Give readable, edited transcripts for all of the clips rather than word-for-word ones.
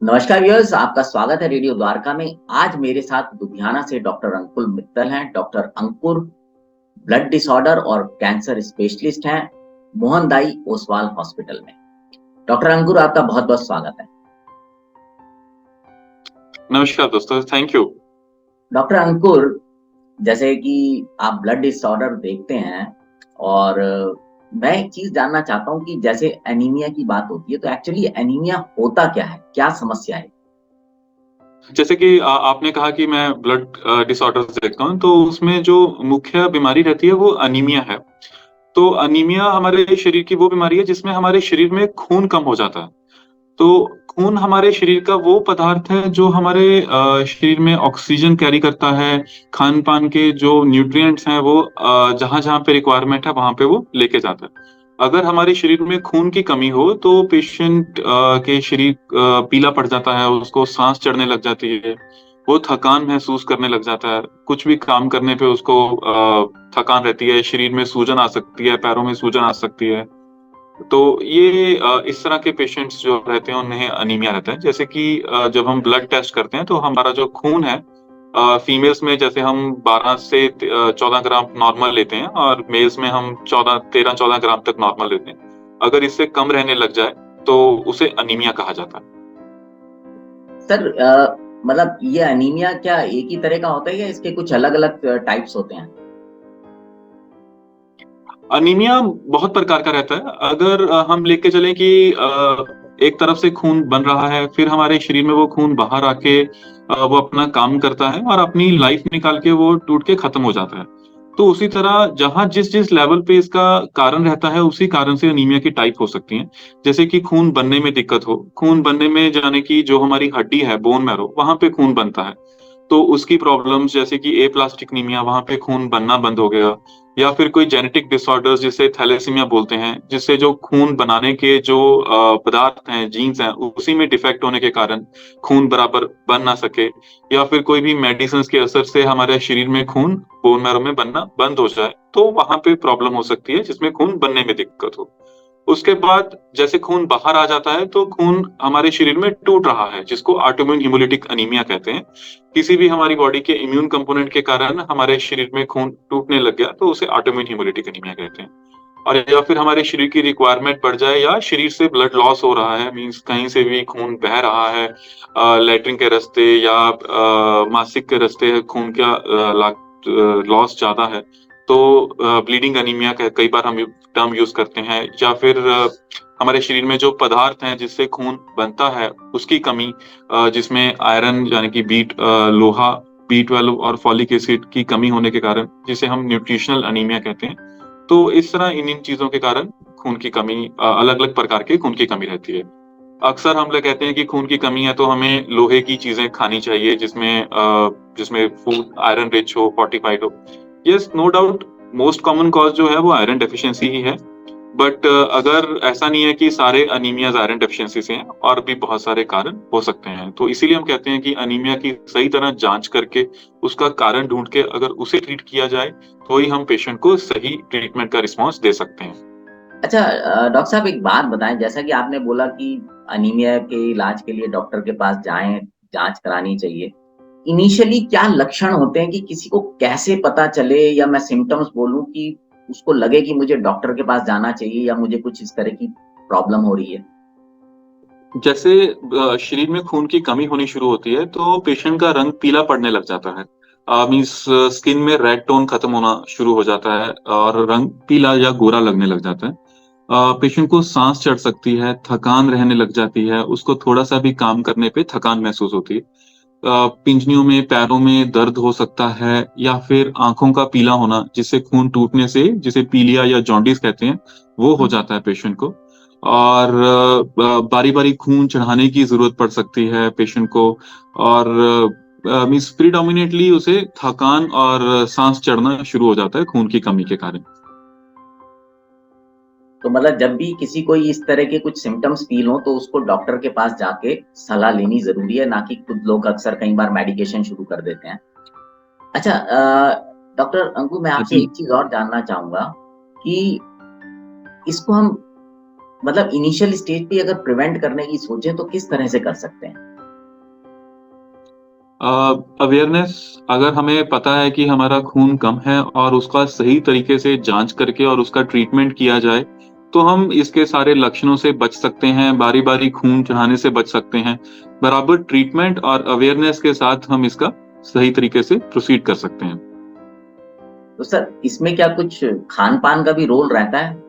नमस्कार व्यूअर्स, आपका स्वागत है रेडियो द्वारका में। आज मेरे साथ लुधियाना से डॉक्टर अंकुर मित्तल हैं। डॉक्टर अंकुर ब्लड डिसऑर्डर और कैंसर स्पेशलिस्ट हैं मोहनदाई ओसवाल हॉस्पिटल में। डॉक्टर अंकुर, आपका बहुत बहुत स्वागत है। नमस्कार दोस्तों, थैंक यू। डॉक्टर अंकुर, जैसे कि आप ब्लड डिसऑर्डर देखते हैं और मैं एक चीज जानना चाहता हूँ कि जैसे एनीमिया की बात होती है तो एक्चुअली एनीमिया होता क्या है, क्या समस्या है? जैसे कि आपने कहा कि मैं ब्लड डिसऑर्डर्स देखता हूँ, तो उसमें जो मुख्य बीमारी रहती है वो अनीमिया है। तो अनीमिया हमारे शरीर की वो बीमारी है जिसमें हमारे शरीर में खून कम हो जाता है। तो खून हमारे शरीर का वो पदार्थ है जो हमारे शरीर में ऑक्सीजन कैरी करता है। खान-पान के जो न्यूट्रिएंट्स हैं वो जहाँ-जहाँ पे रिक्वायरमेंट है वहाँ पे वो लेके जाता है। अगर हमारे शरीर में खून की कमी हो तो पेशेंट के शरीर पीला पड़ जाता है, उसको साँस चढ़ने लग जाती है, वो थकान महसूस करने लग जाता है। कुछ भी काम करने पे उसको थकान रहती है, शरीर में सूजन आ सकती है, पैरों में सूजन आ सकती है। तो ये इस तरह के पेशेंट्स जो रहते हैं उन्हें अनीमिया रहता है। जैसे कि जब हम ब्लड टेस्ट करते हैं तो हमारा जो खून है फीमेल्स में जैसे हम 12 से 14 ग्राम नॉर्मल लेते हैं और मेल्स में हम 13-14 ग्राम तक नॉर्मल लेते हैं। अगर इससे कम रहने लग जाए तो उसे अनीमिया कहा जाता है। सर, मतलब ये अनीमिया क्या एक ही तरह का होता है या इसके कुछ अलग अलग टाइप्स होते हैं? अनीमिया बहुत प्रकार का रहता है। अगर हम लेके चलें कि एक तरफ से खून बन रहा है, फिर हमारे शरीर में वो खून बाहर आके वो अपना काम करता है और अपनी लाइफ निकाल के वो टूट के खत्म हो जाता है। तो उसी तरह जहाँ जिस-जिस लेवल पे इसका कारण रहता है, उसी कारण से अनीमिया की टाइप हो सकती हैं। जैसे कि खून बनने में दिक्कत हो, खून बनने में जाने की जो हमारी हड्डी है, बोन मैरो, वहाँ पे खून बनता है। तो उसकी प्रॉब्लम्स जैसे कि एप्लास्टिक नीमिया वहाँ पे खून बनना बंद हो गया या फिर कोई जेनेटिक डिसऑर्डर्स जिसे थैलेसीमिया बोलते हैं, जिससे जो खून बनाने के जो पदार्थ हैं, जीन्स हैं, उसी में डिफेक्ट होने के कारण खून बराबर बन ना सके या फिर कोई भी मेडिसिन्स के असर से हमारे शरीर में खून बोन मैरो में बनना बंद हो जाए, तो वहाँ पे प्रॉब्लम हो सकती है जिसमें खून बनने में दिक्कत हो। उसके बाद जैसे खून बाहर आ जाता है तो खून हमारे शरीर में टूट रहा है जिसको ऑटोइम्यून हेमोलिटिक एनीमिया कहते हैं। किसी भी हमारी बॉडी के इम्यून कंपोनेंट के कारण हमारे शरीर में खून टूटने लग गया तो उसे ऑटोइम्यून हेमोलिटिक एनीमिया कहते हैं। और या फिर हमारे शरीर की रिक्वायरमेंट बढ़ जाए या शरीर से ब्लड लॉस हो रहा है मीन्स कहीं से भी खून बह रहा है लैट्रिन के रास्ते या मासिक के रास्ते खून का लॉस ज़्यादा है तो ब्लीडिंग एनीमिया कई बार हम टर्म यूज़ करते हैं या फिर हमारे शरीर में जो पदार्थ हैं जिससे खून बनता है उसकी कमी जिसमें आयरन यानी कि लोहा B12 और फॉलिक एसिड की कमी होने के कारण जिसे हम न्यूट्रिशनल एनीमिया कहते हैं। तो इस तरह इन चीज़ों के कारण खून की कमी अलग-अलग प्रकार के खून की कमी रहती है। अक्सर हम लोग कहते हैं कि खून की कमी है तो हमें लोहे की चीज़ें खानी चाहिए जिसमें फूड आयरन रिच हो, फोर्टिफाइड हो। Yes, no doubt most common cause जो है वो आयरन डेफिशिएंसी ही है। बट अगर ऐसा नहीं है कि सारे अनीमियाज़ आयरन डेफिशिएंसी से हैं और भी बहुत सारे कारण हो सकते हैं। तो इसीलिए हम कहते हैं कि अनीमिया की सही तरह जाँच करके, उसका कारण ढूँढ के अगर उसे ट्रीट किया जाए, तो ही हम पेशेंट को सही ट्रीटमेंट का रिस्पॉन्स दे सकते हैं। अच्छा, डॉक्टर साहब एक बात बताएं, जैसा कि आपने बोला कि अनीमिया के इलाज के लिए डॉक्टर के पास जाएं, जांच करानी चाहिए। इनिशियली क्या लक्षण होते हैं कि किसी को कैसे पता चले, या मैं सिम्टम्स बोलूं कि उसको लगे कि मुझे डॉक्टर के पास जाना चाहिए या मुझे कुछ इस तरह की प्रॉब्लम हो रही है? जैसे शरीर में खून की कमी होनी शुरू होती है, तो पेशेंट का रंग पीला पड़ने लग जाता है। मीन्स स्किन में रेड टोन खत्म होना शुरू हो जाता है और रंग पीला या गोरा लगने लग जाता है। पेशेंट को सांस चढ़ सकती है, थकान रहने लग जाती है, उसको थोड़ा-सा भी काम करने पे थकान महसूस होती है। पिंजनियों में, पैरों में दर्द हो सकता है या फिर आँखों का पीला होना, जिससे खून टूटने से जिसे पीलिया या जॉन्डिस कहते हैं, वो हो जाता है पेशेंट को। और बारी-बारी खून चढ़ाने की ज़रूरत पड़ सकती है पेशेंट को और मीन्स प्रिडोमिनेटली उसे थकान और साँस चढ़ना शुरू हो जाता है खून की कमी के कारण। तो मतलब जब भी किसी को इस तरह के कुछ सिम्टम्स फील हो तो उसको डॉक्टर के पास जाके सलाह लेनी जरूरी है, ना कि खुद लोग अक्सर कई बार मेडिकेशन शुरू कर देते हैं। अच्छा, डॉक्टर अंकु, मैं आपसे जी। एक चीज और जानना चाहूंगा कि इसको हम मतलब इनिशियल स्टेज पे अगर प्रिवेंट करने की सोचें तो किस तरह से कर सकते हैं? अवेयरनेस, अगर हमें पता है कि हमारा खून कम है और उसका सही तरीके से जांच करके और उसका ट्रीटमेंट किया जाए, तो हम इसके सारे लक्षणों से बच सकते हैं, बारी-बारी खून चढ़ाने से बच सकते हैं। बराबर ट्रीटमेंट और अवेयरनेस के साथ हम इसका सही तरीके से प्रोसीड कर सकते हैं। तो सर इसमें क्या कुछ खान-पान का भी रोल रहता है?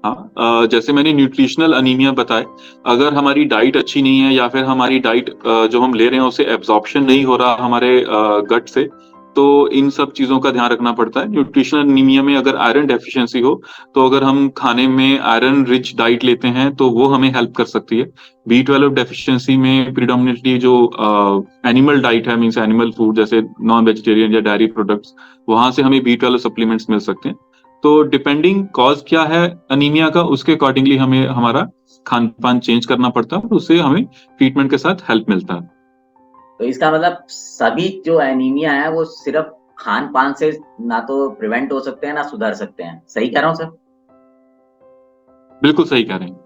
हाँ, जैसे मैंने न्यूट्रिशनल अनीमिया बताए, अगर हमारी डाइट अच्छी नहीं है या फिर हमारी डाइट जो हम ले रहे हैं उसे एब्जॉर्प्शन नहीं हो रहा हमारे गट से, तो इन सब चीज़ों का ध्यान रखना पड़ता है। न्यूट्रिशनल अनीमिया में अगर आयरन डेफिशिएंसी हो, तो अगर हम खाने में आयरन रिच डाइट लेते हैं, तो वो हमें हेल्प कर सकती है। बी12 डेफिशिएंसी में प्रेडोमिनेंटली जो एनिमल डाइट है, मीन्स एनिमल फूड जैसे नॉन वेजिटेरियन या डेयरी प्रोडक्ट्स, वहाँ से हमें बी12 सप्लीमेंट्स मिल सकते हैं। तो डिपेंडिंग कॉज क्या है अनीमिया का, उसके अकॉर्डिंगली हमें हमारा खान पान चेंज करना पड़ता है और उससे हमें ट्रीटमेंट के साथ हेल्प मिलता है। तो इसका मतलब सभी जो एनीमिया है वो सिर्फ खान-पान से ना तो प्रिवेंट हो सकते हैं ना सुधर सकते हैं। सही कह रहा हूँ सर? बिल्कुल सही कह रहे हैं।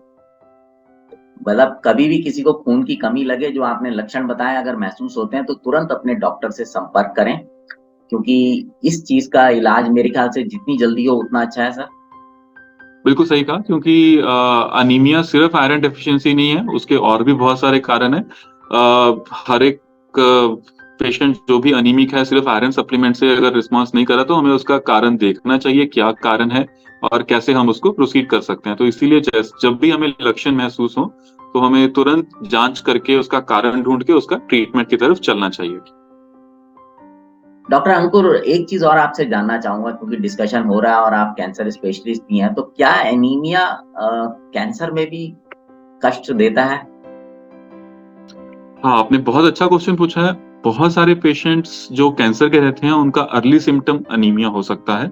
मतलब कभी भी किसी को खून की कमी लगे, जो आपने लक्षण बताए अगर महसूस होते हैं तो तुरंत अपने डॉक्टर से संपर्क करें, क्योंकि इस चीज़ का इलाज मेरे ख्याल से जितनी जल्दी हो उतना अच्छा है सर। बिल्कुल सही कहा, क्योंकि अनीमिया सिर्फ आयरन डेफिशिएंसी नहीं है, उसके और भी बहुत सारे कारण हैं। हर एक पेशेंट जो भी अनीमिक है सिर्फ आयरन सप्लीमेंट से अगर रिस्पॉन्स नहीं करा, तो हमें उसका कारण देखना चाहिए, क्या कारण है और कैसे हम उसको प्रोसीड कर सकते हैं। तो इसीलिए जब भी हमें लक्षण महसूस हो, तो हमें तुरंत जांच करके उसका कारण ढूंढ के उसका ट्रीटमेंट की तरफ चलना चाहिए। डॉक्टर अंकुर, एक चीज़ और आपसे जानना चाहूँगा क्योंकि डिस्कशन हो रहा है और आप कैंसर स्पेशलिस्ट भी हैं, तो क्या एनीमिया कैंसर में भी कष्ट देता है? हाँ, आपने बहुत अच्छा क्वेश्चन पूछा है। बहुत सारे पेशेंट्स जो कैंसर के रहते हैं, उनका अर्ली सिम्पटम अनीमिया हो सकता है।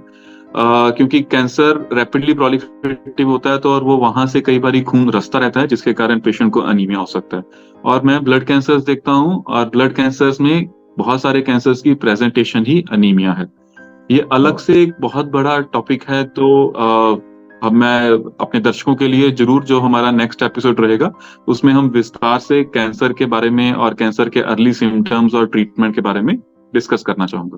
क्योंकि कैंसर रैपिडली प्रोलिफरेटिव होता है, तो और वो वहाँ से कई बारी खून रिसता रहता है, जिसके कारण पेशेंट को अनीमिया हो सकता है। और मैं ब्लड कैंसर्स देखता हूँ और ब्लड कैंसर्स में बहुत सारे कैंसर्स की प्रेज़ेंटेशन ही अनीमिया है। ये अलग ओह! से एक बहुत बड़ा टॉपिक है, तो अब मैं अपने दर्शकों के लिए ज़रूर जो हमारा नेक्स्ट एपिसोड रहेगा, उसमें हम विस्तार से कैंसर के बारे में और कैंसर के अर्ली सिम्पटम्स और ट्रीटमेंट के बारे में डिस्कस करना चाहूँगा।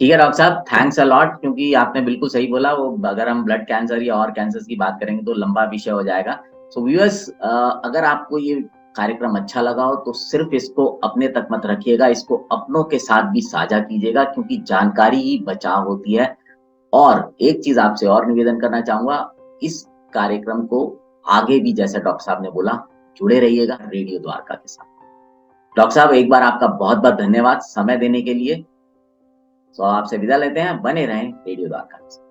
ठीक है डॉक्टर साहब, थैंक्स अ लॉट क्योंकि आपने बिल्कुल सही बोला वो अगर हम ब्लड कैंसर या और कैंसर्स की बात करेंगे तो लंबा विषय हो जाएगा। सो व्यूअर्स अगर आपको ये कार्यक्रम अच्छा लगा हो तो सिर्फ इसको अपने तक मत रखिएगा, इसको अपनों के साथ भी साझा कीजिएगा क्योंकि जानकारी ही बचाव होती है। और एक चीज़ आपसे और निवेदन करना चाहूँगा, इस कार्यक्रम को आगे भी जैसे डॉक्टर साहब ने बोला, जुड़े रहिएगा रेडियो द्वारका के साथ। डॉक्टर साहब एक बार आपका बहुत-बहुत धन्यवाद समय देने के लिए। सो आपसे विदा लेते हैं, बने रहें रेडियो द्वारका के साथ।